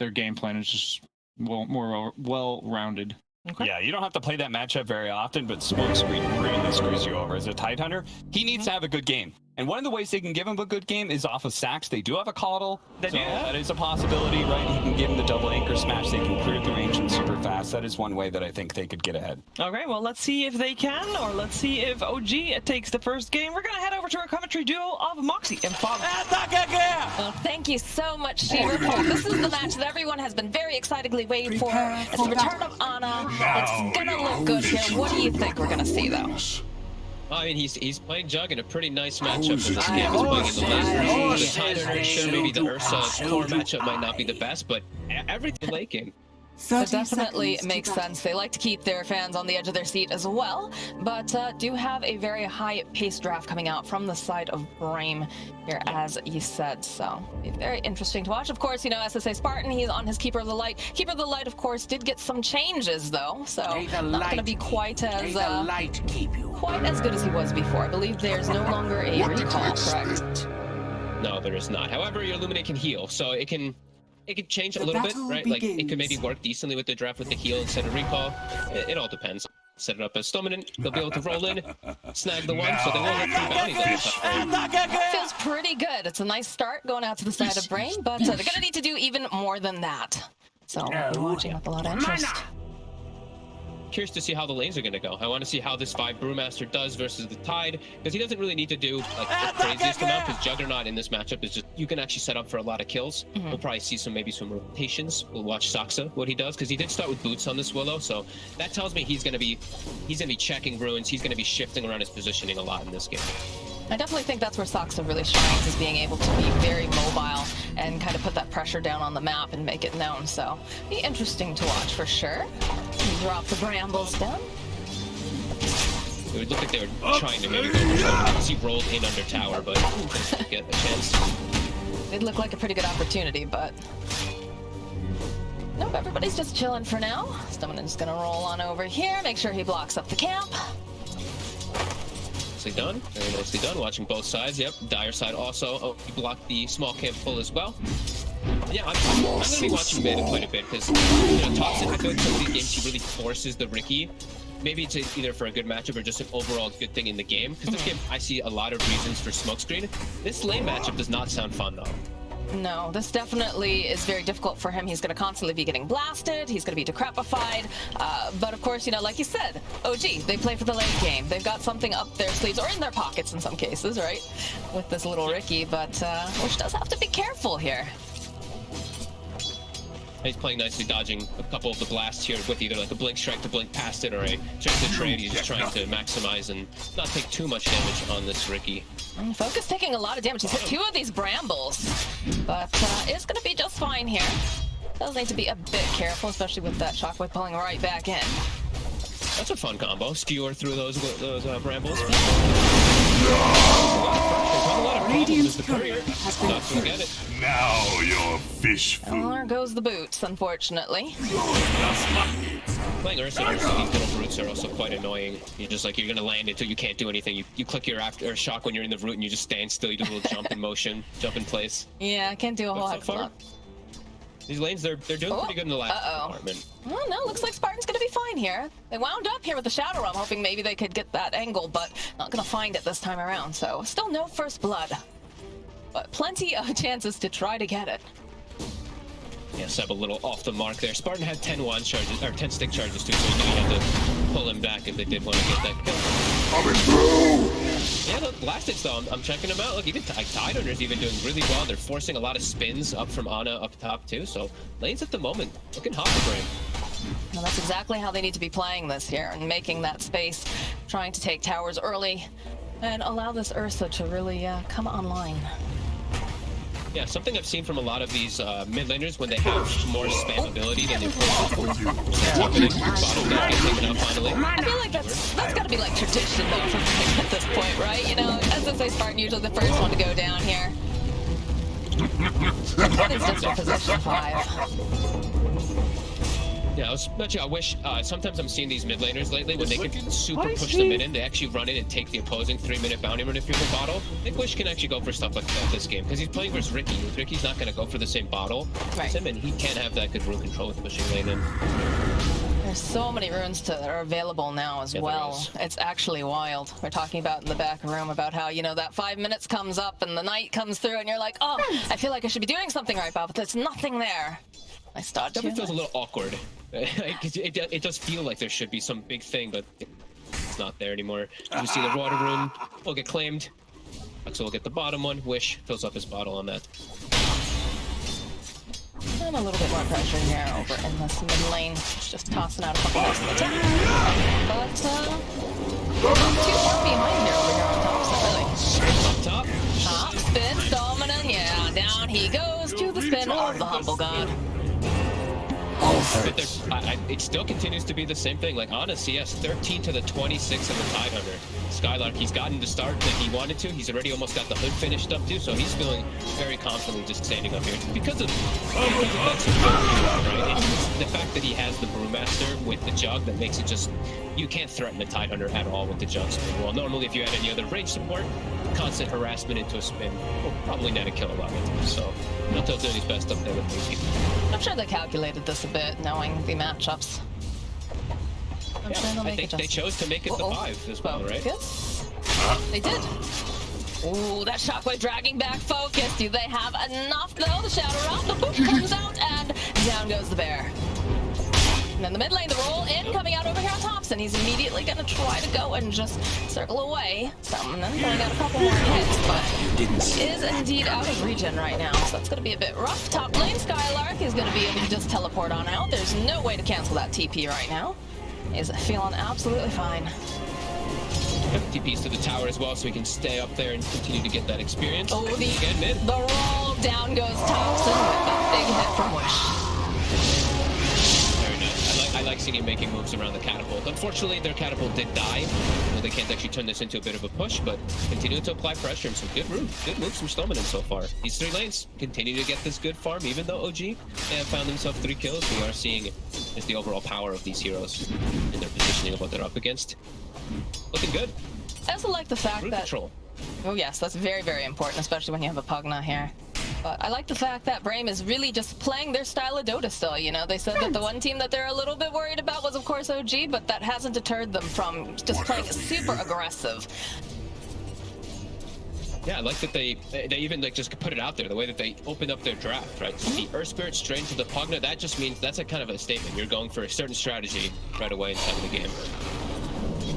their game plan is just more well-rounded. Okay. Yeah, you don't have to play that matchup very often, but Smokescreen really screws you over. As a Tidehunter, he needs to have a good game. And one of the ways they can give him a good game is off of sacks. They do have a coddle, so that is a possibility, right? He can give him the double anchor smash. They can clear through ancient super fast. That is one way that I think they could get ahead. Okay, well, let's see if they can, or let's see if OG takes the first game. We're going to head over to our commentary duo of Moxie and POV. Well, thank you so much, Sheila. This is the match that everyone has been very excitedly waiting for. It's the return of Ana. It's going to look good here. What do you think we're going to see, though? I mean, he's playing Jug in a pretty nice matchup in this game. He's playing in the lane. The Tidehunter, sure, maybe the Ursa core matchup might not be the best, but everything late game. It definitely makes sense. They like to keep their fans on the edge of their seat as well, but do have a very high-paced draft coming out from the side of Brame here, as you said. So, very interesting to watch. Of course, you know, SSA Spartan, he's on his Keeper of the Light. Keeper of the Light, of course, did get some changes, though, so not going to be quite as good as he was before. I believe there's no longer a recall, correct? No, there is not. However, your Illuminate can heal, so it can change a little bit, right? Like, it could maybe work decently with the draft with the heal instead of recall. It all depends. Set it up as dominant, they'll be able to roll in, snag the one, so they won't have 3 bounties on the top lane. Feels pretty good. It's a nice start going out to the side of Brame, but they're going to need to do even more than that. So, we're watching with a lot of interest. Curious to see how the lanes are going to go. I want to see how this 5 Brewmaster does versus the Tide, because he doesn't really need to do like the craziest amount, because Juggernaut in this matchup is just, you can actually set up for a lot of kills. We'll probably see maybe some rotations. We'll watch Saksa, what he does, because he did start with boots on this Willow, so that tells me he's going to be checking runes, he's going to be shifting around his positioning a lot in this game. I definitely think that's where Saksa really shines, is being able to be very mobile and kind of put that pressure down on the map and make it known. So, be interesting to watch for sure. Drop the brambles down. It would look like they were trying to maybe go for he rolled in under tower, but didn't get a chance. It looked like a pretty good opportunity, but nope, everybody's just chilling for now. Someone's gonna roll on over here, make sure he blocks up the camp. Nicely done. Very nicely done. Watching both sides. Yep. Dire side also. Oh, he blocked the small camp full as well. Yeah, I'm going to be watching mid quite a bit because, you know, Toxic, I feel like some of these games he really forces the Riki. Maybe it's either for a good matchup or just an overall good thing in the game. Because this game, I see a lot of reasons for Smokescreen. This lane matchup does not sound fun, though. No, this definitely is very difficult for him. He's going to constantly be getting blasted. He's going to be decrepified. But of course, you know, like you said, OG, they play for the late game. They've got something up their sleeves or in their pockets in some cases, right? With this little Riki, but which does have to be careful here. He's playing nicely, dodging a couple of the blasts here with either like a blink strike to blink past it or a strike to trade. He's just trying to maximize and not take too much damage on this Riki. Focus taking a lot of damage. He's hit 2 of these brambles, but is going to be just fine here. Does need to be a bit careful, especially with that shockwave pulling right back in. That's a fun combo. Skewer through those brambles. Now you're fish food. Well, there goes the boots, unfortunately. Playing Ursa, these little roots are also quite annoying. You're just like, you're gonna land until you can't do anything. You click your after shock when you're in the root and you just stand still. You do a little jump in motion, jump in place. Yeah, I can't do a whole heck of a lot. These lanes, they're doing pretty good in the last department. Well, no, looks like Spartan's gonna be fine here. They wound up here with the Shadow Realm, hoping maybe they could get that angle, but not gonna find it this time around. So still no first blood, but plenty of chances to try to get it. Yeah, Seb a little off the mark there. Spartan had 10 wand charges, or 10 stick charges too, so he knew he had to pull him back if they did want to get that kill. Coming through! Yeah, the last hits though, I'm checking them out. Look, even Tidehunter's even doing really well. They're forcing a lot of spins up from Ana up top too, so lanes at the moment looking hot for Brame. Well, that's exactly how they need to be playing this here, and making that space, trying to take towers early, and allow this Ursa to really come online. Yeah, something I've seen from a lot of these mid laners when they have more spam ability than they bottom deck get taken out finally. I feel like that's got to be like tradition though for Brame at this point, right? You know, SSA Spartan usually the first one to go down here. It's just a position 5. Yeah, I wish sometimes I'm seeing these mid laners lately when they can super push the mid in, they actually run in and take the opposing 3-minute bounty run if you're the bottle. I think Wish can actually go for stuff like that this game because he's playing versus Ricky. Ricky's not going to go for the same bottle as him, and he can't have that good rune control with pushing lane in. There's so many runes that are available now as well. It's actually wild. We're talking about in the back room about how, you know, that 5 minutes comes up and the night comes through and you're like, oh, I feel like I should be doing something right now, but there's nothing there. I start Definitely feels a little awkward. It does feel like there should be some big thing, but it's not there anymore. You see the water rune will get claimed. So we'll get the bottom one. Wish fills up his bottle on that. And a little bit more pressure here over in this mid lane. Just tossing out a couple of the attack. But too far behind here over here on top, so really. Up top. Top spin, dominant, yeah, down he goes to the spin of the humble god. But it still continues to be the same thing. Like Ana CS 13 to the 26 of the Tidehunter. Skylark, he's gotten the start that he wanted to. He's already almost got the hood finished up too, so he's feeling very confidently just standing up here because of that support, right? It's the fact that he has the Brewmaster with the jug that makes it just you can't threaten the Tidehunter at all with the jug spin. Well, normally if you had any other range support, constant harassment into a spin will probably net a kill a lot with him. So Notel's doing his best up there with me. I'm sure they calculated this a bit, knowing the matchups. I'm sure they'll make I think they chose to make it the 5 as well, right? Focus. They did. Ooh, that shockwave dragging back focus. Do they have enough though? The shadow round, the boop comes out, and down goes the bear. And then the mid lane, the roll in, coming out over here on top, and he's immediately gonna try to go and just circle away. Some and then pulling out a couple more hits, but he is indeed out of regen right now, so that's gonna be a bit rough. Top lane, Skylark is gonna be able to just teleport on out. There's no way to cancel that TP right now. He's feeling absolutely fine. TP's to the tower as well, so he can stay up there and continue to get that experience. Oh, again, mid. The roll down goes Thompson with a big hit from Wish. Very nice. I like seeing him making moves around the catapult. Unfortunately, their catapult did die. Well, they can't actually turn this into a bit of a push, but continuing to apply pressure and some good moves from Stoneman so far. These 3 lanes continue to get this good farm, even though OG they have found themselves 3 kills. We are seeing just the overall power of these heroes and their positioning of what they're up against. Looking good. I also like the fact that... Control. Oh yes, that's very, very important, especially when you have a Pugna here. But I like the fact that Brame is really just playing their style of Dota still, you know? They said that the one team that they're a little bit worried about was, of course, OG, but that hasn't deterred them from just playing super aggressive. Yeah, I like that they even like just put it out there, the way that they opened up their draft, right? The Earth Spirit straight to the Pugna, that just means that's a kind of a statement. You're going for a certain strategy right away inside of the game.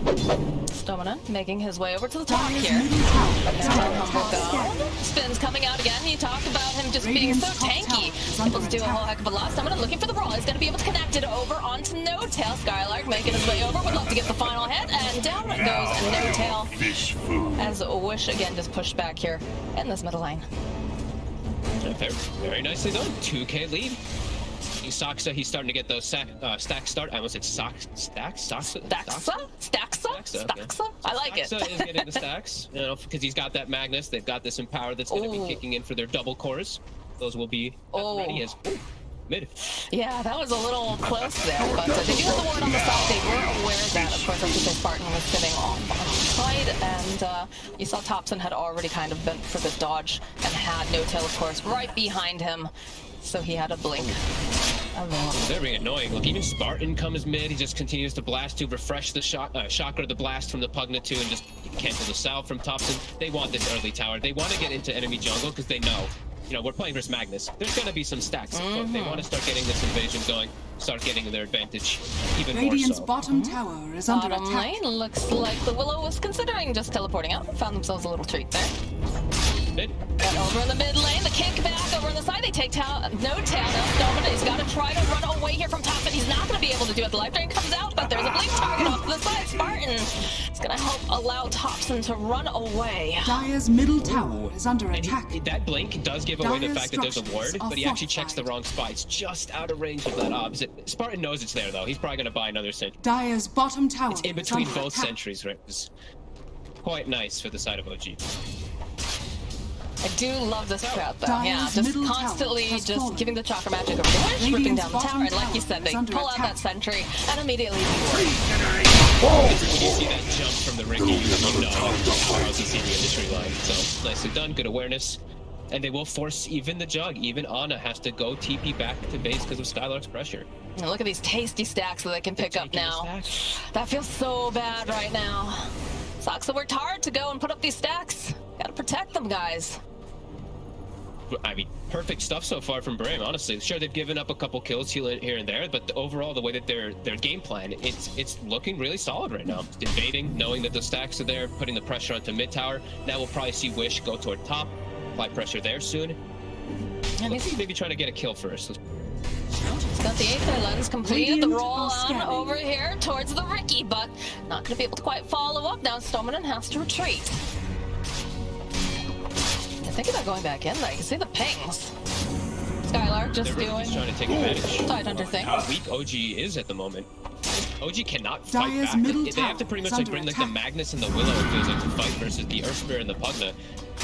Stomina making his way over to the top here. Spins coming out again. You talked about him just being so tanky. Able to do a whole heck of a lot. Stomina looking for the brawl. He's going to be able to connect it over onto No-Tail. Skylark making his way over. Would love to get the final hit. And down goes No-Tail. As Wish again just pushed back here in this middle lane. Very nicely done. 2K lead. Saxa, he's starting to get those stack start. I almost said stacks. I like it. Saxa is getting the stacks, you know, because he's got that Magnus. They've got this Empower that's going to be kicking in for their double cores. Those will be ready as mid. Yeah, that was a little close there, but they do have the ward on the side. They were aware that, of course, the Spartan was sitting off on the side, and you saw Thompson had already kind of bent for the dodge and had No-Tail, of course, right behind him. So he had a blink. Very annoying. Look, even Spartan comes mid. He just continues to blast to refresh the chakra, the blast from the Pugna 2, and just cancel the salve from Thompson. They want this early tower. They want to get into enemy jungle because they know, you know, we're playing versus Magnus. There's going to be some stacks. So they want to start getting this invasion going, start getting their advantage even Radiant's more so. bottom tower is under Bottom attack. lane looks like the Willow was considering just teleporting out. Found themselves a little treat there. Mid. And over in the mid lane, the kick back over on the side. They take No-Tail. Now Stoneman, he's got to try to run away here from Thompson. He's not going to be able to do it. The life drain comes out, but there's a blink target off to the side. Spartan is going to help allow Thompson to run away. Dire's middle tower is under attack. That blink does give away the fact that there's a ward, but he actually checks the wrong spot. It's just out of range of that opposite. Spartan knows it's there, though. He's probably going to buy another sentry. Dire's bottom tower It's in between both sentries, right? It's quite nice for the side of OG. I do love this crowd though. Dire's Yeah, just middle tower constantly has just fallen. giving the chakra magic over the wish, ripping Radiant's down the tower, bottom and like you tower said, they is under pull out attack. that sentry and immediately do When you see that jump from the Ricky, you know how he's seeing the industry line. So nicely done, good awareness. And they will force even the Jug. Even Ana has to go TP back to base because of Skylark's pressure. And look at these tasty stacks that they can pick up now. That feels so bad right now. Soxa worked hard to go and put up these stacks. Gotta protect them, guys. I mean, perfect stuff so far from Brame, honestly. Sure, they've given up a couple kills here and there, but overall, the way that their game plan, it's looking really solid right now. Invading, knowing that the stacks are there, putting the pressure onto mid tower. Now we'll probably see Wish go toward top, apply pressure there soon. And Let's see, maybe trying to get a kill first. He's got the Aether lens completed, the Radiant roll are on scanning. over here towards the Ricky, but not going to be able to quite follow up. Now Stoneman has to retreat. I think about going back in there. You can see the pings. Skylark just They're really doing just trying to take advantage Tidehunter of thing. how weak OG is at the moment. OG cannot fight Dire's back. middle They have to tower pretty is much like under bring like the attack. Magnus and the Willow it feels like to fight versus the Earthspear and the Pugna.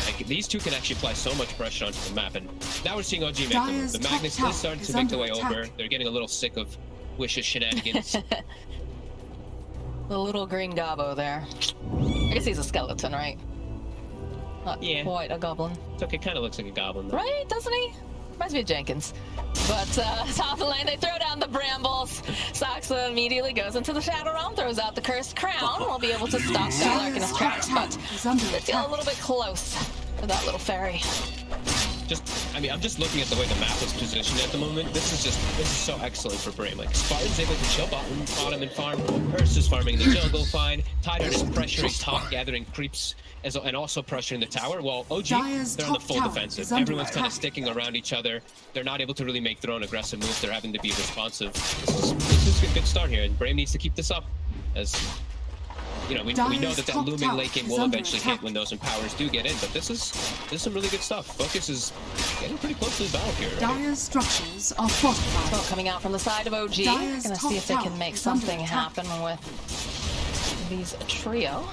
Like these two can actually apply so much pressure onto the map, and now we're seeing OG make them. Dire's The top Magnus tower is starting is to make the under way attack. over. They're getting a little sick of Wish's shenanigans. The little green gobbo there. I guess he's a skeleton, right? Not Yeah. quite a goblin. It's okay, kind of looks like a goblin though. Right, doesn't he? Reminds me of Jenkins. But top of the lane, they throw down the brambles. Soxa immediately goes into the Shadow Realm, throws out the Cursed Crown. We'll be able to stop Skylark in his tracks, but is under they feel a attack. little bit close for that little fairy. I'm just looking at the way the map is positioned at the moment. This is so excellent for Brame. Like Spartan's able to chill bottom and farm. Ursa is farming in the jungle fine. Tidehunter is pressuring top, gathering creeps, and also pressuring the tower. While OG, Dire's they're on the top full tower defensive. is under Everyone's kind of attack. sticking around each other. They're not able to really make their own aggressive moves. They're having to be responsive. This is a good start here, and Brame needs to keep this up. As you know, we know that top looming tower late game is will under eventually attack. hit when those empowers do get in. But this is some really good stuff. Focus is getting pretty close to the battle here. Already. Dire's structures are fortified. Smoke coming out from the side of OG. Dire's Gonna top see if they tower can make is under something attack. happen with these trio.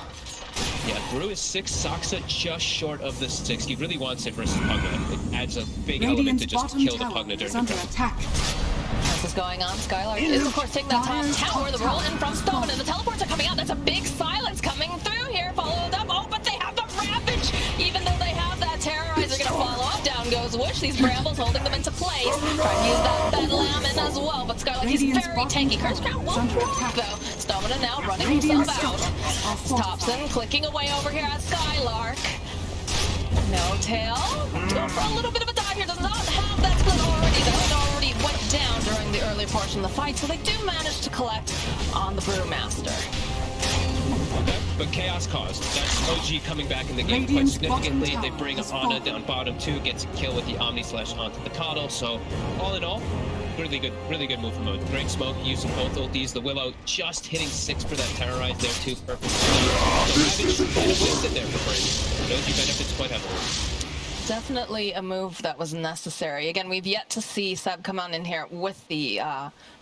Yeah, Brew is 6, Soxa just short of the 6. He really wants it versus Pugna. It adds a big element Radiant's to just bottom kill the tower Pugna during is the under draft. attack. This is going on. Skylark is, of course, taking that top Dire's tower. The top roll in tower from is Stoneman, fallen. and the teleports are coming out. That's a big silence coming through here. Followed up. Oh, but they have the Ravage. Even though they have that Terrorizer going to follow up. Down goes Wish. These brambles holding them into place. Trying to use that Bed Lamb as well. But Skylark is Radiant's very bottom tanky. Curse Crown tower is won't under block, attack. though. Stoneman now running Radiant's himself out. structures are fortified. Thompson clicking away over here at Skylark. No tail. Go for a little bit of a dive here. Does not have that split already, though. It already went down during the early portion of the fight, so they do manage to collect on the Brewmaster. Okay, but chaos caused. That's OG coming back in the game quite Radiant's significantly. bottom They tower bring is Ana fallen. down bottom 2, gets a kill with the Omni Slash onto the Coddle. So all in all, really good move from him. Great smoke, using both ultis. The Willow just hitting 6 for that Terrorize there too. Perfect. The Ravage kind of wasted there for Brame. OG benefits quite heavily. Definitely a move that was necessary. Again, we've yet to see Seb come on in here with the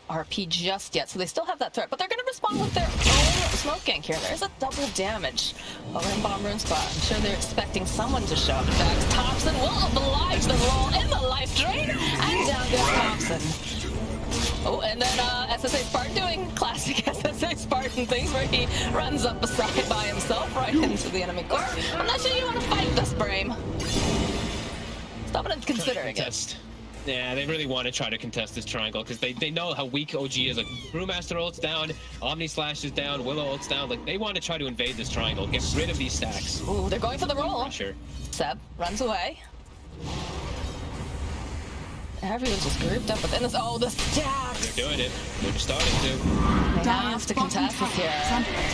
RP just yet, so they still have that threat, but they're going to respond with their own smoke gank here. There's a double damage over in Bomb Rune spot. I'm sure they're expecting someone to show up. In fact, Thompson will oblige the roll in the life drain, and down goes Thompson. Oh, and then SSA Spartan doing classic SSA Spartan things where he runs up beside by himself right into the enemy core. I'm not sure you want to fight this, Brame. Stop it considering it. Yeah, they really want to try to contest this triangle because they know how weak OG is. Like Brewmaster ult's down, Omni Slash is down, Willow ult's down. Like they want to try to invade this triangle, get rid of these stacks. Ooh, they're going for the roll. Pressure. Seb runs away. Everyone's just grouped up within this. Oh, the stacks! They're doing it. They're starting to. They have to contest this here.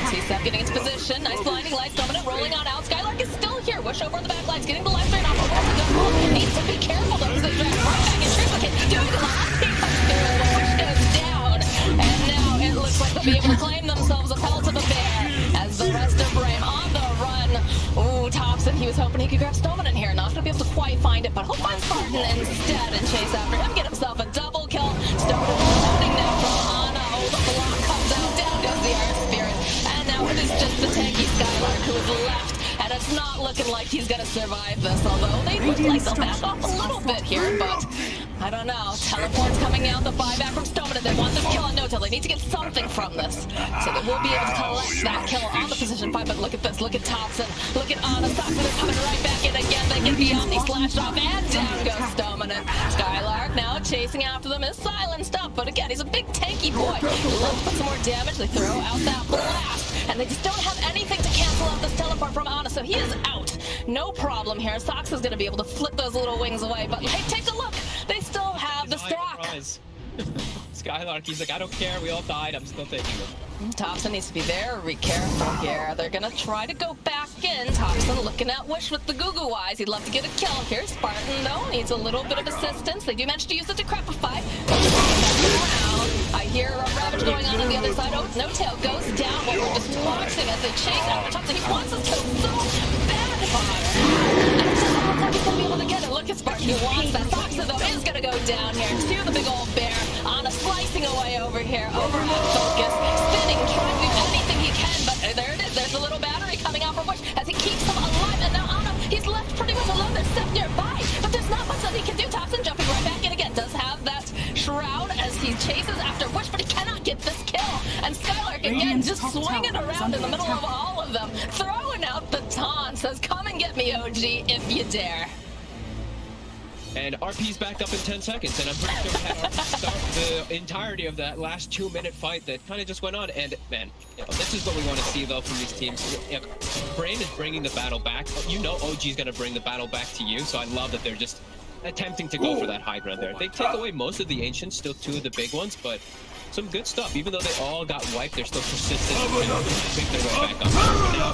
See Seb getting into position. Nice blinding lights. Dominant rolling on out. Skylark is still here. Wish over the back lines. Getting the life drain off. Needs to be careful though as they drag right back in. Triplicate doing the last thing comes through. The Wish goes down. And now it looks like they'll be able to claim themselves a pelt of a bear as the rest of Brame on the run. Ooh, Thompson, he was hoping he could grab Stoneman in here. Not going to be able to quite find it, but he'll find Spartan instead and chase after him. Get himself a double kill. Stoneman loading now from Ana. Oh, the block comes out. Down goes the Earth Spirit. And now it is just the tanky Skylark who is left. And it's not looking like he's going to survive this, although they Looks like they'll back off a little bit here, but I don't know. Teleport's coming out, the buyback from Stomina. They want this kill on no-tail. They need to get something from this. So they will be able to collect that kill on the position 5, but look at this. Look at Thompson. Look at Ana. Thompson is coming right back in again. They get the Omni slashed off, and down goes Stomina. Skylark now chasing after them is silenced up, but again, he's a big tanky boy. Let's put some more damage. They throw out that blast, and they just don't have anything to cancel out this teleport from Ana, so he is out. No problem here. Sox is going to be able to flip those little wings away, but hey, take a look. They still have the stack. Skylark, he's like, I don't care, we all died, I'm still taking them. Thompson needs to be very careful here. They're gonna try to go back in. Thompson looking at Wish with the goo-goo eyes. He'd love to get a kill here. Spartan, though, needs a little bit of assistance. They do manage to use the Decrepify. I hear a Ravage going on the other side. Oh, no-tail goes down while we're just watching as they chase after Thompson. He wants this kill so bad, and it's just not like he's gonna be able to get it. Look at Spartan, he wants that. Thompson, though, is gonna go down here to the big old bear. Ana slicing away over here. Overhead focus. Spinning, trying to do anything he can, but there it is. There's a little battery coming out from Wish as he keeps him alive. And now Ana, he's left pretty much alone. There's Seth nearby, but there's not much that he can do. Thompson jumping right back in again. Does have that shroud as he chases after Wish, but he cannot get this kill. And Skylark again just swinging around in the middle of all of them, throwing out the taunt. Says, "Come and get me, OG, if you dare." And RP's back up in 10 seconds, and I'm pretty sure we had RP start the entirety of that last 2-minute fight that kind of just went on. And man, you know, this is what we want to see though from these teams. You know, Brame is bringing the battle back. You know OG's going to bring the battle back to you, so I love that they're just attempting to go for that high ground there. They take away most of the Ancients, still 2 of the big ones, but some good stuff. Even though they all got wiped, they're still persistent and pick their way back up. Now,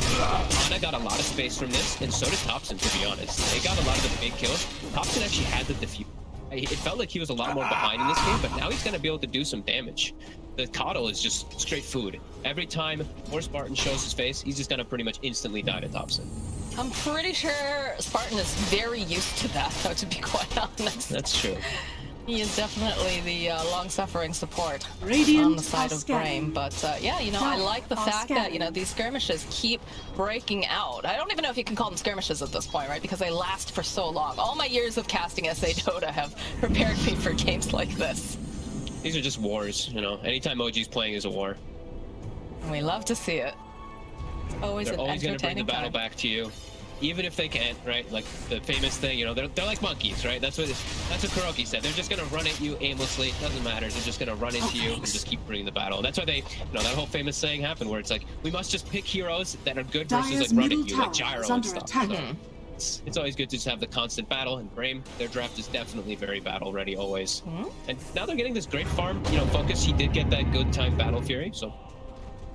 Ana got a lot of space from this, and so did Thompson, to be honest. They got a lot of the big kills. Thompson actually had the defuse. It felt like he was a lot more behind in this game, but now he's going to be able to do some damage. The Coddle is just straight food. Every time more Spartan shows his face, he's just going to pretty much instantly die to Thompson. I'm pretty sure Spartan is very used to that, though, to be quite honest. That's true. He is definitely the long-suffering support Radiant on the side of scanning. Brame. But yeah, you know, I like the fact that, you know, these skirmishes keep breaking out. I don't even know if you can call them skirmishes at this point, right? Because they last for so long. All my years of casting SA Dota have prepared me for games like this. These are just wars, you know. Anytime OG's playing is a war. And we love to see it. It's always They're an always going to bring the entertaining battle time. back to you. Even if they can't, right? Like the famous thing, you know, they're like monkeys, right? That's what Kuroki said. They're just gonna run at you aimlessly. Doesn't matter. They're just gonna run into you and just keep bringing the battle. That's why they, you know, that whole famous saying happened where it's like we must just pick heroes that are good versus like run at you, like Gyro and stuff. So it's always good to just have the constant battle. And Brame, their draft is definitely very battle ready always. And now they're getting this great farm, you know, focus. He did get that good time Battle Fury, so.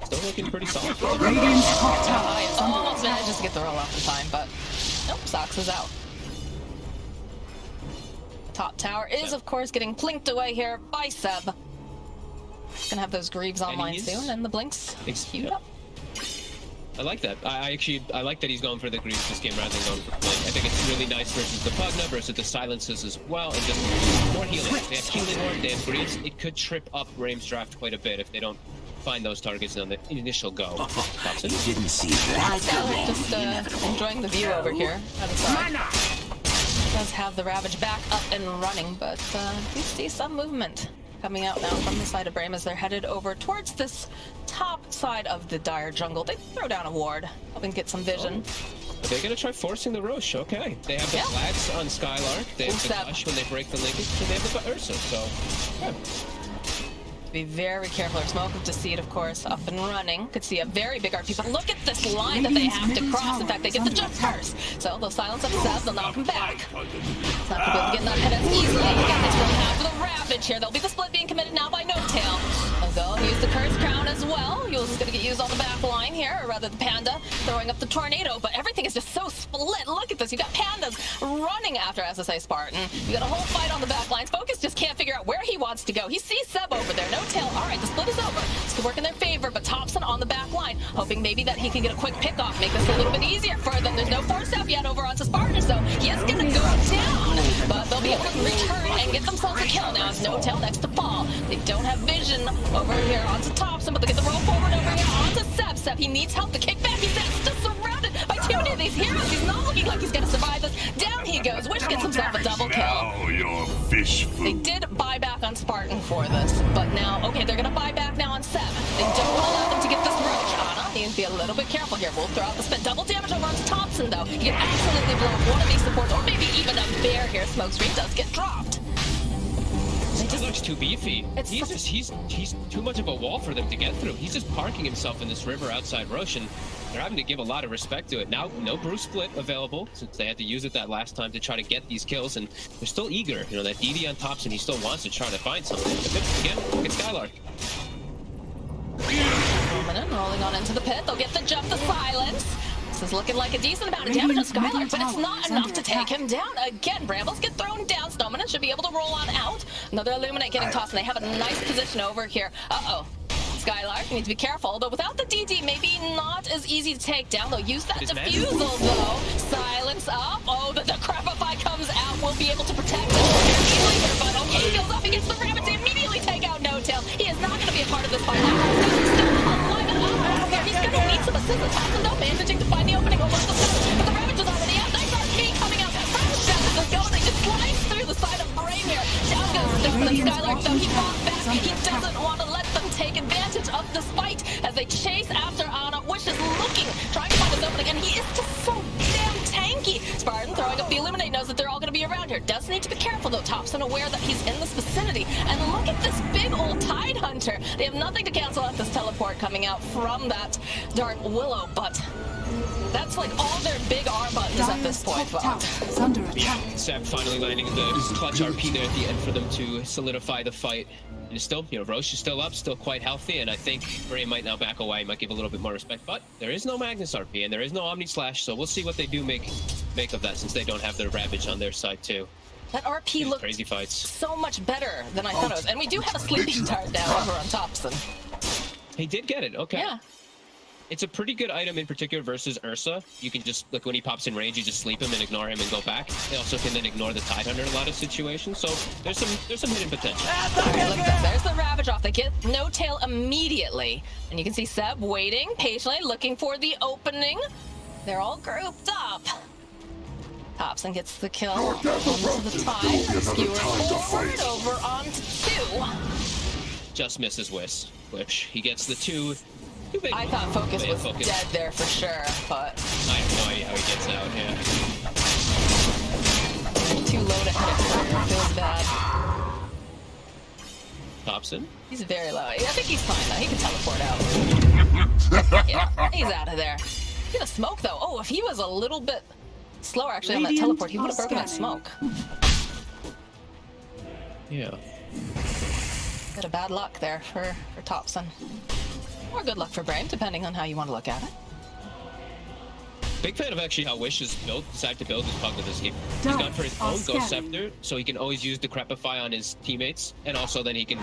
Still looking pretty solid. I almost managed to get the roll off in time, but nope, Sox is out. Top tower is, of course, getting blinked away here by Seb. Gonna have those Greaves online soon, and the Blinks queued up. I like that. I like that he's going for the Greaves this game rather than going for Blink. I think it's really nice versus the Pugna, versus the Silences as well, and just more healing. They have Healing Ward, they have Greaves. It could trip up Brame's draft quite a bit if they don't find those targets on the initial go. You didn't see that. Just enjoying the view over here. Does have the Ravage back up and running, but you see some movement coming out now from the side of Brame as they're headed over towards this top side of the dire jungle. They throw down a ward, hoping to get some vision. Are they gonna try forcing the Roche? Okay. They have the flags on Skylark, they have the Gush when they break the linkage, and they have the Ursa, so yeah. Be very careful. Their Smoke of Deceit, of course, up and running. Could see a very big RP, but look at this line that they have to cross. In fact, they get the jump first. So they'll silence up Seb, they'll knock him back. It's not gonna be able to get that hit as easily. Again, this will have the Ravage here. There'll be the split being committed now by No-Tail. They'll go and use the Curse Crown as well. Yule's is gonna get used on the back line here, or rather the Panda throwing up the Tornado, but everything is just so split. Look at this. You got Pandas running after SSA Spartan. You got a whole fight on the back lines. Focus just can't figure out where he wants to go. He sees Seb over there. No-Tail. All right, the split is over. This could work in their favor, but Thompson on the back line, hoping maybe that he can get a quick pick off, make this a little bit easier for them. There's no force up yet over onto Spartan, so he is gonna go down, but they'll be able to return and get themselves a kill now. It's No-Tail next to Paul. They don't have vision over here onto Thompson, but they get the roll forward over here onto Seb. Seb, he needs help. The kickback, he's still surrounded by 2 new of these heroes. He's not looking like he's gonna survive this. Down he goes. Wish gets himself a double kill. Now you're fish food. They did buy back on Spartan for this, but now, okay, they're gonna buy back now on Seb. They don't want to allow them to get this Roach. Needs to be a little bit careful here. We'll throw out the spin. Double damage over onto Thompson, though. He can absolutely blow up one of these supports, or maybe even a bear here. Smokescreen does get dropped. He looks too beefy. He's too much of a wall for them to get through. He's just parking himself in this river outside Roche, and they're having to give a lot of respect to it. Now, no Bruce split available, since they had to use it that last time to try to get these kills, and they're still eager. You know, that DD on Thompson, he still wants to try to find something. But again, look at Skylark. Rolling on into the pit. They'll get the jump to silence. This is looking like a decent amount of damage on Skylark, but it's not enough to take him down. Again, Brambles get thrown down. Snowman should be able to roll on out. Another Illuminate getting tossed, and they have a nice position over here. Uh-oh. Skylark, you need to be careful, but without the DD, maybe not as easy to take down. They'll use that defusal, though. Silence up. Oh, the Decrepify comes out. We'll be able to protect him here, but okay, he goes up against the Rabbit to immediately take out No Tail. He is not going to be a part of this fight. He's going to need some assistance. Thompson, though, managing to find the opening over the side, but the Ravage is already out. Nice RP coming out. Fresh Death is going. They just slice through the side of Brame here. Down goes the Skylark, though. He falls back. He doesn't want to let them take advantage of this fight as they chase after Ana. Wish is looking, trying to find his opening, and he is just so damn tanky. Spartan throwing up the Illuminate, knows that they're all going to be around here. Does need to be careful, though. Thompson aware that he's in this vicinity. And look at this big old Tide Hunter. They have nothing to cancel out this teleport coming out from that Dark Willow, but that's like all their big R buttons at this point. Seb finally landing the clutch RP there at the end for them to solidify the fight. And it's still, you know, Roche is still up, still quite healthy, and I think Brame might now back away, might give a little bit more respect, but there is no Magnus RP, and there is no Omni Slash, so we'll see what they do make of that, since they don't have their Ravage on their side, too. That RP looked crazy fights. So much better than I thought it was, and we do have a Sleeping Dart now over on Thompson. He did get it, okay. Yeah. It's a pretty good item in particular versus Ursa. You can just, like, when he pops in range, you just sleep him and ignore him and go back. They also can then ignore the Tide Hunter in a lot of situations, so there's some hidden potential. Okay, look at this. There's the Ravage off. They get No Tail immediately. And you can see Seb waiting patiently, looking for the opening. They're all grouped up. Thompson gets the kill onto the Tide. Skewer forward over onto 2. Just misses Wish. He gets the 2. I thought Focus was dead there for sure, but I have no idea how he gets out, yeah. Too low to hit it. Feels bad. Thompson? He's very low. I think he's fine though. He can teleport out. Yeah, he's out of there. He's gonna smoke though. Oh, if he was a little bit slower actually on that teleport, he would have broken that smoke. Yeah. Bit of bad luck there for Thompson. Or good luck for Brame, depending on how you want to look at it. Big fan of actually how Wish is decided to build his pug with this game. He's gone for his own Ghost Scepter, so he can always use Decrepify on his teammates, and also then he can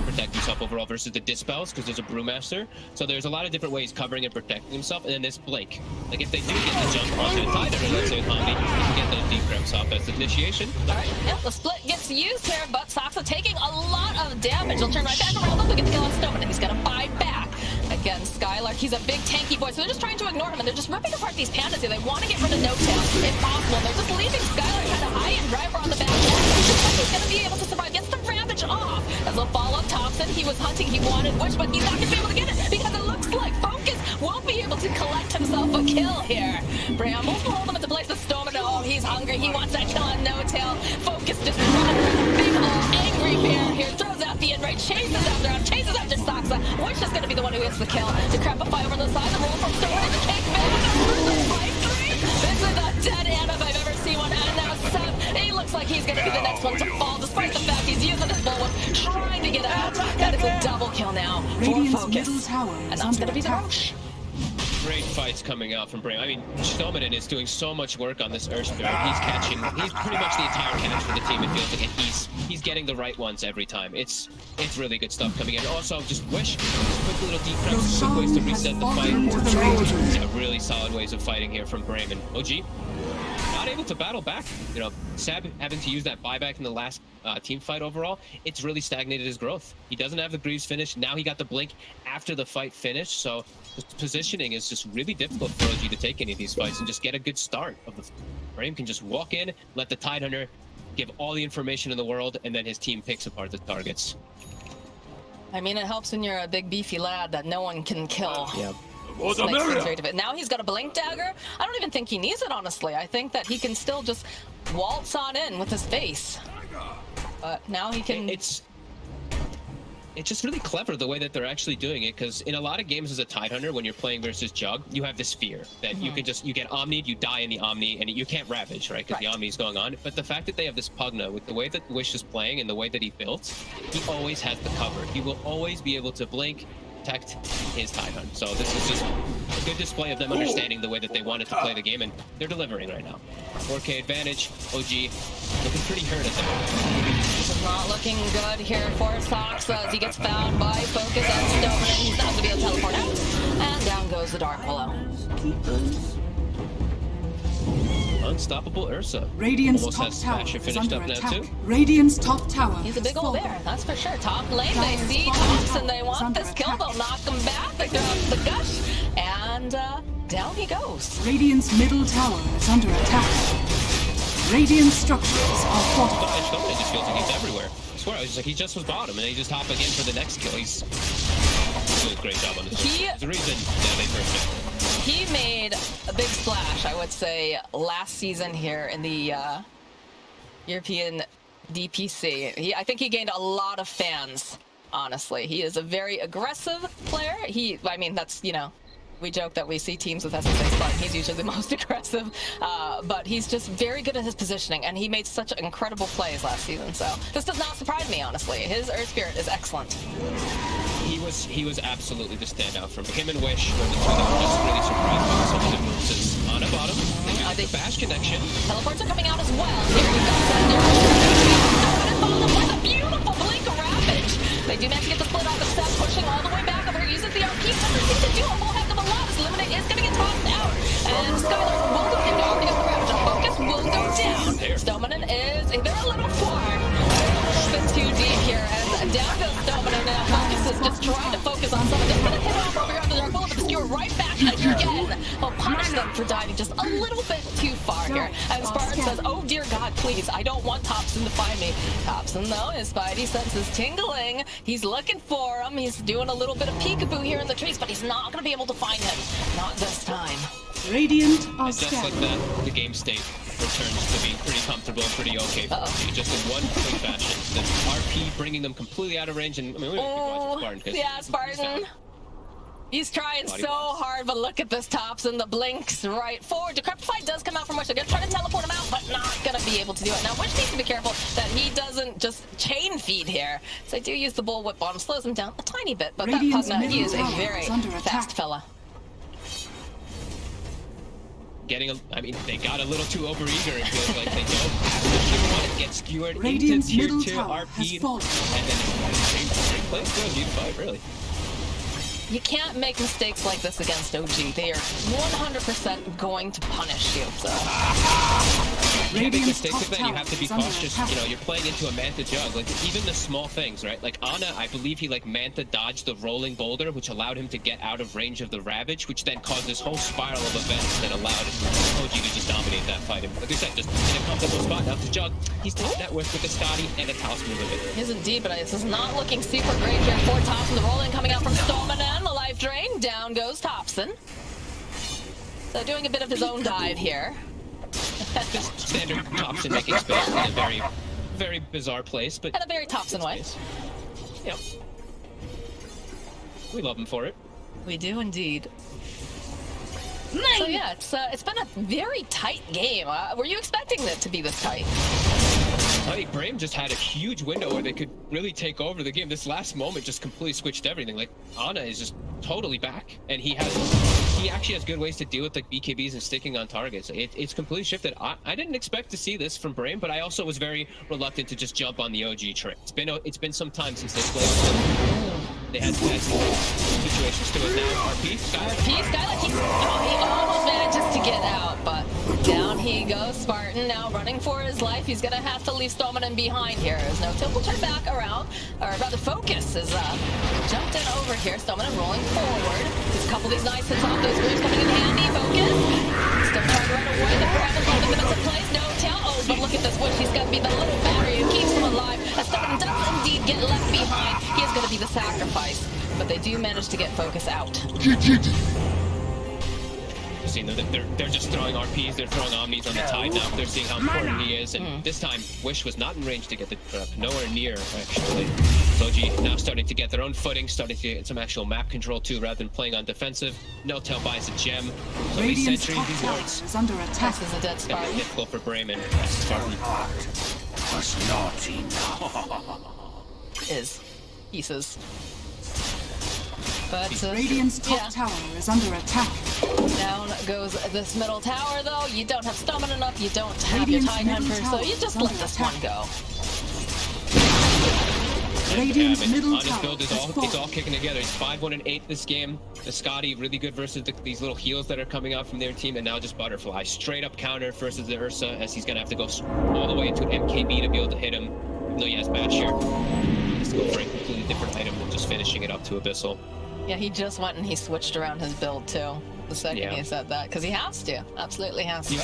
protect himself overall versus the Dispels, because there's a Brewmaster. So there's a lot of different ways covering and protecting himself, and then this Blink. Like if they do get the jump on that Tide Hunter, let's say with Omni, you can get those Decreps off as initiation. Alright, yep, the split gets used here, but Saksa taking a lot of damage. He'll turn right back around, look at the kill on Snowman, and he's gonna buy back. Again, Skylark, he's a big tanky boy, so they're just trying to ignore him, and they're just ripping apart these pandas here. They want to get rid of No Tail, if possible. They're just leaving Skylark kind of high and driver on the back. He's going to be able to survive. Gets the Ravage off. As they'll follow Thompson, he was hunting, he wanted Wish, but he's not going to be able to get it, because it looks like Focus won't be able to collect himself a kill here. Brambles will hold him into place. The Storm, oh, he's hungry. He wants that kill on No Tail. Focus just running around. Big old angry bear here. Throws out the end right, chases after him, chases after Saksa. Wish is going to be the one who gets the kill. Decrepify over the side, the roll from Storm, the cake back with the fight 3. This is a dead Ana if I've ever seen one. And now Seb, he looks like he's going to be the next one to fall, despite the fact he's using his bulwark, trying to get out. That is a double kill now for Focus. And that's going to be the Roche. Great fights coming out from Brame. I mean, Stomanen is doing so much work on this Earth Spirit. He's pretty much the entire catch for the team, it feels like, and he's getting the right ones every time. It's really good stuff coming in. Also, just Wish, quick little defense, quick ways to reset the fight. Yeah, really solid ways of fighting here from Brame. And OG, not not able to battle back. You know, Seb having to use that buyback in the last team fight overall, it's really stagnated his growth. He doesn't have the Greaves finish. Now he got the blink after the fight finished. So the positioning is just really difficult for OG to take any of these fights and just get a good start of the Brame can just walk in, let the Tidehunter give all the information in the world, and then his team picks apart the targets. I mean, it helps when you're a big beefy lad that no one can kill. Yeah. Makes things very difficult. Now he's got a blink dagger. I don't even think he needs it, honestly. I think that he can still just waltz on in with his face. But now he can... It's just really clever the way that they're actually doing it, because in a lot of games as a Tidehunter, when you're playing versus Jug, you have this fear that you can you get Omni'd, you die in the Omni, and you can't Ravage, right? Because the Omni's going on. But the fact that they have this Pugna, with the way that Wish is playing and the way that he built, he always has the cover. He will always be able to blink, protect his Tidehunter. So this is just a good display of them understanding the way that they wanted to play the game, and they're delivering right now. 4K advantage, OG looking pretty hurt at the moment. This is not looking good here for Sox as he gets found by Focus and Stoneman. He's not going to be able to teleport out. And down goes the Dark Willow. Unstoppable Ursa. Radiant's almost top has tower Smasher is finished under up attack. now too. Radiant's top tower. He's a big has old fallen. bear, that's for sure. Top lane, they Dyer's see bottom Tops and they tower is want under this kill. attack. They'll knock him back. They throw out the gush. And down he goes. Radiant's middle tower is under attack. Radiant structures are fortified. It just feels like he's everywhere. I swear, I was just like, he just was bottom, and he just hop again for the next kill. He's doing a great job on this. There's a reason that they first picked. He made a big splash, I would say, last season here in the European DPC. I think he gained a lot of fans, honestly. He is a very aggressive player. I mean, that's, you know, we joke that we see teams with SSA Spartan. He's usually the most aggressive, but he's just very good at his positioning, and he made such incredible plays last season. So this does not surprise me, honestly. His Earth Spirit is excellent. He was absolutely the standout for me. Him and Wish were the two that were just really surprised by some of the moves. On a bottom, they use the bash connection. Teleports are coming out as well. Here we go. With a beautiful blink of Ravage. They do manage to get the split off the step, pushing all the way back over here. Uses the RP. Doesn't seem to do a whole heck of a lot. As Lemonade is going to get tossed out. And Skylar will go down. Already got the Ravage. The focus will go down. Stomanen is... They're a little far. They're too deep here. And down goes Stomanen. Now Focus is just trying to focus on someone. Just going to hit off over here on the Dark Willow, but skewer right back again. He'll punish them for diving just a little bit too far here. And Spartan says, oh dear God, please, I don't want Topson to find me. Topson, though, his spidey sense is tingling. He's looking for him. He's doing a little bit of peekaboo here in the trees, but he's not going to be able to find him. Not this time. Radiant are And just like that, the game state returns to being pretty comfortable and pretty okay for OG, just in one quick fashion. The RP bringing them completely out of range, and I mean, we don't watch Spartan. Yeah, Spartan. He's trying so hard, but look at this Topson. The blinks right forward. Decrepify does come out from Wish. They're going to try to teleport him out, but not going to be able to do it. Now, Wish needs to be careful that he doesn't just chain feed here. So I do use the bullwhip on him. Slows him down a tiny bit, but Radiant's that Pugna, he is a middle very tower is under fast attack. fella. I mean, they got a little too overeager. It feels like they don't have the tier 1, get skewered Radiant's into tier middle 2, tower has RP'd, fallen. and then great place for OG to fight, really. You can't make mistakes like this against OG. They are 100% going to punish you. So. You make Radiant's mistakes like top that, you tower have to be is under cautious. attack. You know, you're playing into a Manta Jug. Like, even the small things, right? Like, Ana, I believe he, like, Manta dodged the rolling boulder, which allowed him to get out of range of the Ravage, which then caused this whole spiral of events that allowed OG to just dominate that fight. And like I said, just in a comfortable spot. Now to Jug, he's top net worth with the Scotty and a Talisman with it. Is indeed, but this is not looking super great here for Topson. The rolling coming out from Stomanen, the life drain. Down goes Topson. So doing a bit of his own dive here. Just standard Topson making space in a very, very bizarre place, but In a very Topson way. yep. We love him for it. We do indeed. So yeah, it's been a very tight game. Were you expecting it to be this tight? I think Brame just had a huge window where they could really take over the game. This last moment just completely switched everything. Like, Ana is just totally back, and he actually has good ways to deal with like BKBs and sticking on targets. It's completely shifted. I didn't expect to see this from Brame, but I also was very reluctant to just jump on the OG train. It's been some time since they played. They had some situations to it now. RP, Skylar. He almost manages to get out, but Down he goes, Spartan now running for his life. He's gonna have to leave Stoneman behind here. As no tilt will turn back around, or rather Focus is jumped in over here. Stoneman rolling forward. Just a couple of these nice hits off those grooves coming in handy. Focus still trying to run away. The grab is holding him into place. No tail. Oh, but look at this wish. He's gonna be the little battery who keeps him alive. As Stoneman does indeed get left behind, he is gonna be the sacrifice. But they do manage to get Focus out. You know, they're just throwing RPs, they're throwing Omnis on the Tide now. They're seeing how important he is, and this time Wish was not in range to get the trap, nowhere near actually. OG now starting to get their own footing, starting to get some actual map control too, rather than playing on defensive. No tail buys a gem. So many sentries, these wards. Is under attack. This is a dead It's gonna be Spartan. difficult for Brame and Spartan. Was not enough. Is pieces. But Radiant's top tower is under attack. down goes this middle tower though. You don't have stamina enough, you don't have your Radiant's Tide middle Hunter, so tower you is just under let this attack. one go. Radiant's middle On his tower build is is all, falling. it's all kicking together. He's 5-1-8 this game. The Scotty really good versus these little heals that are coming out from their team, and now just Butterfly straight up counter versus the Ursa, as he's gonna have to go all the way into an MKB to be able to hit him. Even though he has Basher, he has to go for a completely different item than just finishing it up to Abyssal. Yeah, he just went and he switched around his build too. The second he said that, because he has to, absolutely has to.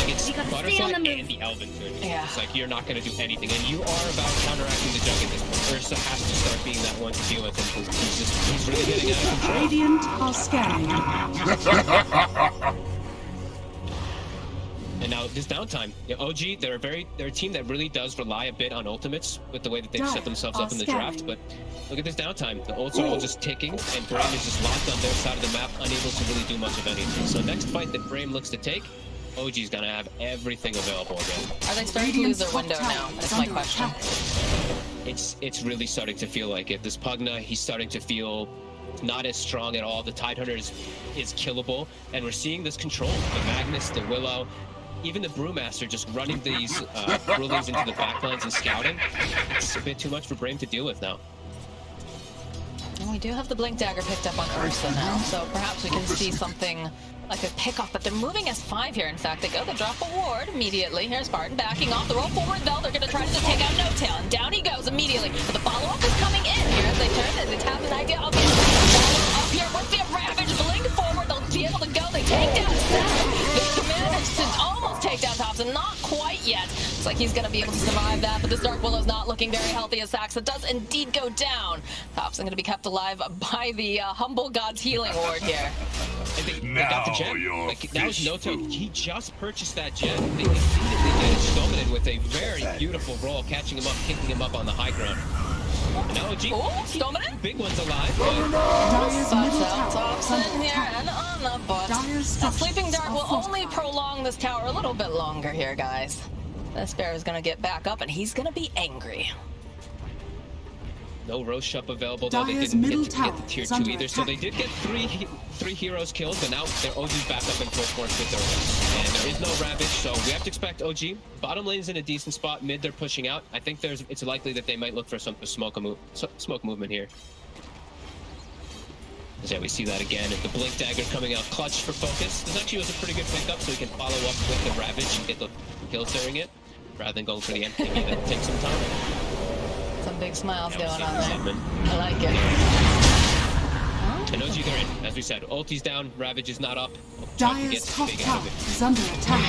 It's Butterfly and the Elven too. Yeah. It's like you're not going to do anything, and you are about counteracting the Jug at this point. Ursa has to start being that one to deal with him, because he's really getting out of control. Radiant are scanning. And now this downtime, OG, they're a team that really does rely a bit on ultimates with the way that they've set themselves up in the draft. But look at this downtime. The ults are all just ticking, and Brame is just locked on their side of the map, unable to really do much of anything. So next fight that Brame looks to take, OG's gonna have everything available again. Are they starting to lose their window now? That's my question. It's really starting to feel like it. This Pugna, he's starting to feel not as strong at all. The Tidehunter is killable, and we're seeing this control. The Magnus, the Willow, even the Brewmaster just running these Brewlings into the backlines and scouting. It's a bit too much for Brame to deal with now. And we do have the Blink Dagger picked up on Ursa now, so perhaps we can see something like a pickoff, but they're moving S5 here. In fact, they go to drop a ward immediately. Here's Spartan backing off the roll forward though. They're gonna try to take out No Tail, and down he goes immediately. But the follow-up is coming in here as they turn it. They have an idea of follow up here with the Ravage. Blink forward, they'll be able to go. They take down Seth. They managed to almost take down Thompson, not quite yet. It's like he's gonna be able to survive that, but this Dark Willow's not looking very healthy as Saxa does indeed go down. Thompson gonna be kept alive by the humble God's healing ward here. And they got the gem. you're Like, that was fish no tail. food. He just purchased that gem. They did Stoneman with a very beautiful roll, catching him up, kicking him up on the high ground. And now OG, Oh, Stoneman? big one's alive, but Dyer's middle But tower is Thompson under here attack. and on the butt. Dyer's The Sleeping structures Dart are will only fortified. prolong this tower a little bit longer here, guys. This bear is gonna get back up and he's gonna be angry. no Roche Shop available, though they Dyer's didn't middle get to get tower the tier is 2 under either. So they attack. did get three heroes killed, but now their OG's back up in full force with their ults. And there is no Ravage, so we have to expect OG. Bottom lane's in a decent spot, mid they're pushing out. I think it's likely that they might look for some smoke movement here. Yeah, we see that again. If the Blink Dagger coming out clutch for Focus, this actually was a pretty good pickup, so he can follow up with the Ravage and get the kills during it, rather than going for the MKB that takes some time. Some big smiles Yeah, going we'll on see there. Sudman. I like it. And OG, they're in, as we said. Ulti's down, Ravage is not up. Trying to Dyer's get top big out tower of it. is under attack.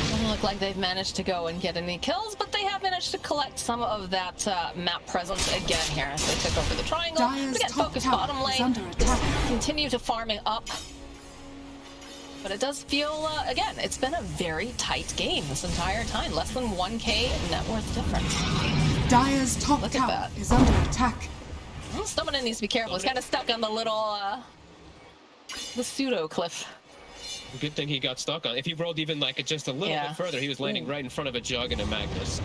Doesn't look like they've managed to go and get any kills, but they have managed to collect some of that map presence again here as they took over the triangle. Dyer's Again, top focus tower bottom is lane. under attack. Continue to farming up. But it does feel, again, it's been a very tight game this entire time. Less than 1k net worth difference. Dyer's top Look at tower that. is under attack. Someone needs to be careful. It's kind of stuck on the little, the pseudo cliff. Good thing he got stuck on. If he rolled even like just a little Yeah. bit further, he was landing right in front of a Jug and a Magnus.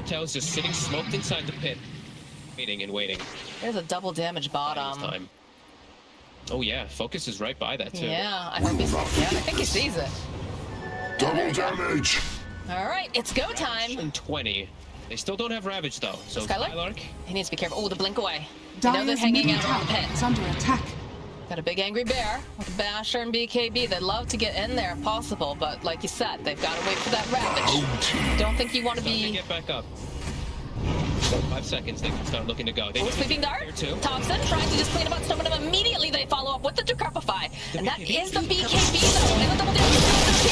Tail's just sitting smoked inside the pit, waiting and waiting. There's a double damage Buying his bottom. time. Oh yeah, Focus is right by that too. Yeah, I hope he's, yeah, I think he sees it. Double damage. All right, it's go time. And 20. They still don't have Ravage though. So Skylar? Skylark, He needs to be careful. Oh, the blink away. You know they're Dyer's hanging middle out on the tower pit. is under attack. Got a big angry bear with Basher and BKB. They'd love to get in there if possible, but like you said, they've got to wait for that ravage. Don't think you want to be... Get back up. 5 seconds, they can start looking to go. They Sleeping Dart. Thompson trying to just clean up on some of them. Immediately they follow up with the Decrepify. And that is the BKB though. And the double down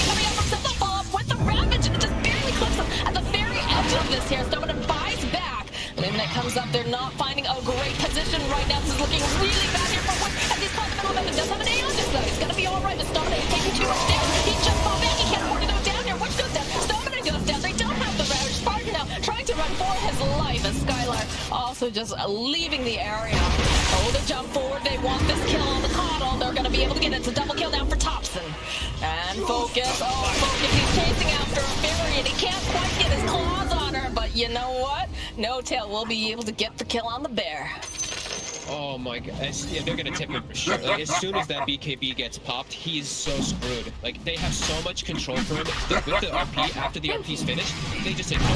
coming out from Simple. Follow up with the ravage. And it just barely clips them at the very edge of this here. Stomach buys back. Limnet comes up. They're not finding a great position right now. This is looking really bad here for Wood. As he's caught in the middle of it. Does have an A on this though. He's gonna be alright. But Stomach is taking too much down. He just fought back. He can't afford to go down here. Witch goes down. Stomach goes down. They don't have the ravage. Spartan now trying to run for his life. As Skylar also just leaving the area. Oh, the jump forward. They want this kill on the Coddle. They're gonna be able to get it. It's a double kill now for Thompson. And Focus. Oh, Focus. He's chasing after a Fairy and he can't quite get his claws on her. But you know what? No Tail will be able to get the kill on the bear. Oh my god. Yeah, they're gonna tip him for sure. Like, as soon as that BKB gets popped, he's so screwed. Like, they have so much control for him. With the RP, after the RP's finished, they just ignore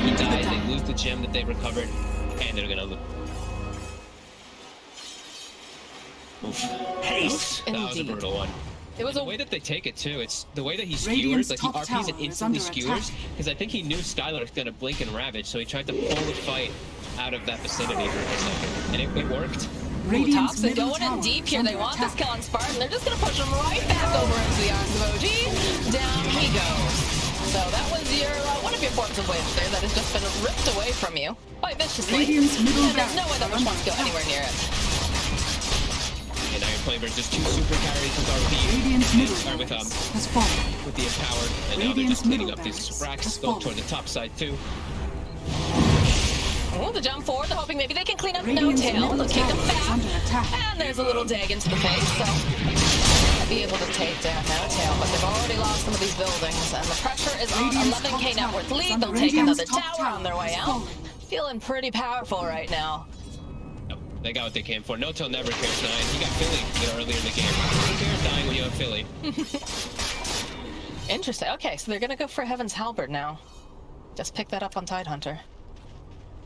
He dies, they lose the gem that they recovered, and they're gonna lose. Oof. Haste. That was a brutal one. It was the way that they take it too, it's the way that he skewers, like he RPs and instantly skewers, because I think he knew Skylar was gonna blink and ravage, so he tried to pull the fight out of that vicinity for a second, and it worked. Ooh, Thompson going in deep here. They want this kill on Spartan. They're just gonna push him right back over into the arms of OG. Down he goes. So that was your one of your forms of wave there that has just been ripped away from you quite viciously. And there's no way that Rush wants to go anywhere near it. And now you're playing versus just 2 super carries with RP, or with the empowered, and now they're just cleaning up these racks, going toward the top side too. Oh, the jump forward, they're hoping maybe they can clean up No Tail. They'll kick him back, and there's a little dig into the face, so they'll be able to take down No Tail, but they've already lost some of these buildings, and the pressure is on. 11k net worth lead. They'll take another tower on their way out. Feeling pretty powerful right now. They got what they came for. No Tail never cares dying. He got Philly earlier in the game. Who cares dying when you have Philly? Interesting. Okay, so they're gonna go for Heaven's Halberd now. Just pick that up on Tidehunter.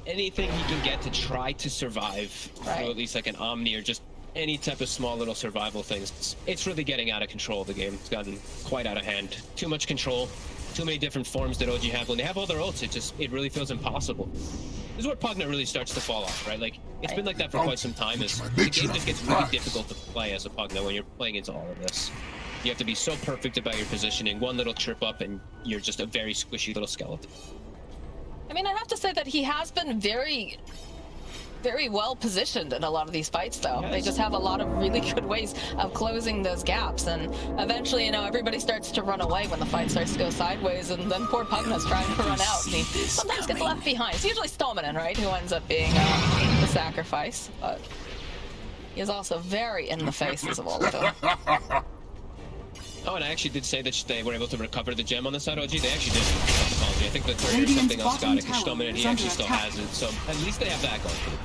Anything he can get to try to survive, right. Through at least like an Omni or just any type of small little survival things. It's really getting out of control, the game. It's gotten quite out of hand. Too much control, too many different forms that OG have. When they have all their ults, it really feels impossible. This is where Pugna really starts to fall off, right? Like, it's been like that for quite some time. Is the game just gets really difficult to play as a Pugna when you're playing into all of this. You have to be so perfect about your positioning. One little trip up and you're just a very squishy little skeleton. I mean, I have to say that he has been very well positioned in a lot of these fights, though. Yes. They just have a lot of really good ways of closing those gaps, and eventually, you know, everybody starts to run away when the fight starts to go sideways, and then poor Pugna's trying to run out, and he sometimes gets left behind. It's usually Stolmanen, right, who ends up being the sacrifice, but he is also very in the faces of all of them. Oh, and I actually did say that they were able to recover the gem on the side, OG. They actually did. I think the third or something else got it, because Stolmanen, he actually still has it, so at least they have that going for them.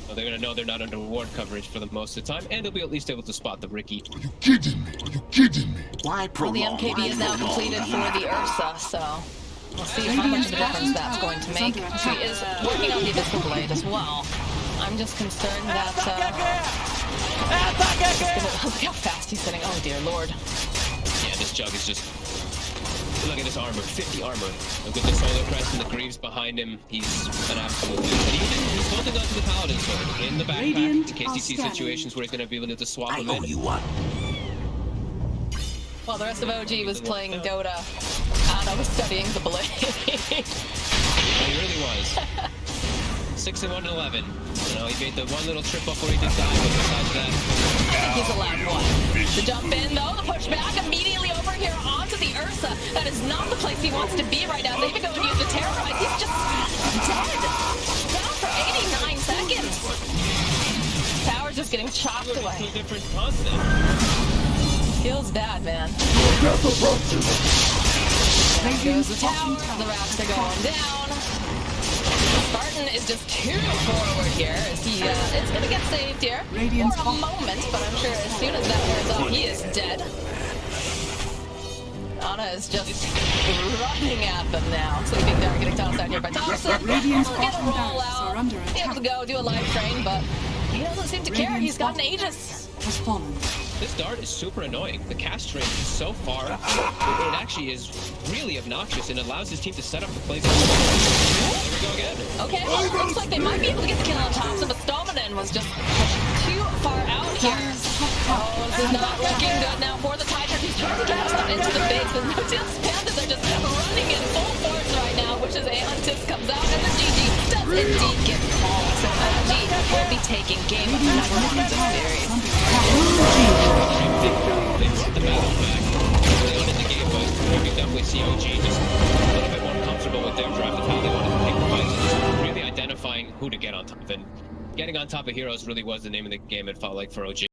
So they're going to know they're not under ward coverage for the most of the time, and they'll be at least able to spot the Ricky. Are you kidding me? Are you kidding me? Why prolong? Well, the MKB is now completed for the Ursa, so we'll see how much of a difference that's going to make. She is working on the Abyssal Blade as well. I'm just concerned that... look how fast he's sitting. Oh, dear Lord. Yeah, this Jug is just... Look at this armor, 50 armor. Look at the Solar Crest and the Greaves behind him. He's an absolute... And he's holding on to the Paladin Sword in the backpack in case he sees situations where he's going to be able to swap him in. I owe you one. While the rest of OG was playing Dota, Ana was studying the blade. He really was. 6 and 1 and 11. You know, he made the one little trip up where he did die, but besides that... I think he's allowed one. The jump in, though, the push back immediately over here onto the Ursa. That is not the place he wants to be right now. They even go and use the Terrorize. He's just dead. Down for 89 seconds. Tower's just getting chopped away. To a different continent. Feels bad, man. There goes the tower. The racks are going down. Spartan is just too forward here. As he is going to get saved here Radiant's for a moment, but I'm sure as soon as that wears off, he is dead. Ana is just running at them now. Sleeping there, getting tossed out here by Thompson. Radiant's He'll get a bottom roll barracks are out, under be able to go do a life train, but he doesn't seem to care. He's got an Aegis. Has fallen. This dart is super annoying. The cast range is so far. It actually is really obnoxious and allows his team to set up the play. There we go again. Okay, well, it looks like they might be able to get the kill on Thompson, but Stoneman was just pushed too far out here. Oh, this is not looking good now for the Tiger. He's trying to drive stuff into the base. The Notil's Panthers are just running in full force right now, which is Aeontis comes out, and the GG does indeed get called. So OG will be taking game number 1 of the series. They brought the battle back early on in the game, but you can definitely see OG just a little bit more comfortable with their draft of how they wanted to take the fights, and just really identifying who to get on top. And getting on top of heroes really was the name of the game, it felt like, for OG.